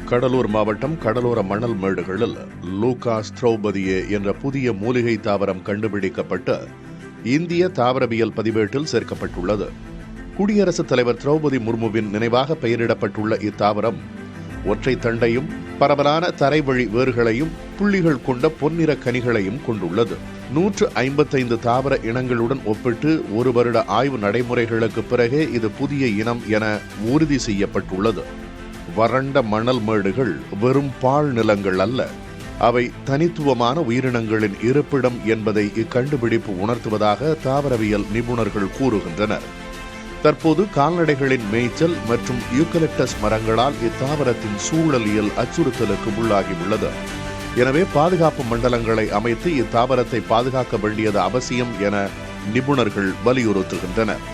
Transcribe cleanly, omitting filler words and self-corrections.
கடலூர் மாவட்டம் கடலோர மணல் மேடுகளில் லூகா ஸ்ட்ரோபதியே என்ற புதிய மூலிகை தாவரம் கண்டுபிடிக்கப்பட்டு இந்திய தாவரவியல் பதிவேட்டில் சேர்க்கப்பட்டுள்ளது. குடியரசுத் தலைவர் திரௌபதி முர்முவின் நினைவாக பெயரிடப்பட்டுள்ள இத்தாவரம் ஒற்றை தண்டையும் பரவலான தரைவழி வேர்களையும் புள்ளிகள் கொண்ட பொன்னிற கனிகளையும் கொண்டுள்ளது. 155 தாவர இனங்களுடன் ஒப்பிட்டு 1 வருட ஆய்வு நடைமுறைகளுக்கு பிறகே இது புதிய இனம் என உறுதி செய்யப்பட்டுள்ளது. வறண்ட மணல் மேடுகள் வெறும் பாழ் நிலங்கள் அல்ல, அவை தனித்துவமான உயிரினங்களின் இருப்பிடம் என்பதை இக்கண்டுபிடிப்பு உணர்த்துவதாக தாவரவியல் நிபுணர்கள் கூறுகின்றனர். தற்போது கால்நடைகளின் மேய்ச்சல் மற்றும் யூக்கலிப்டஸ் மரங்களால் இத்தாவரத்தின் சூழலியல் அச்சுறுத்தலுக்கு உள்ளாகியுள்ளது. எனவே பாதுகாப்பு மண்டலங்களை அமைத்து இத்தாவரத்தை பாதுகாக்க வேண்டியது அவசியம் என நிபுணர்கள் வலியுறுத்துகின்றனர்.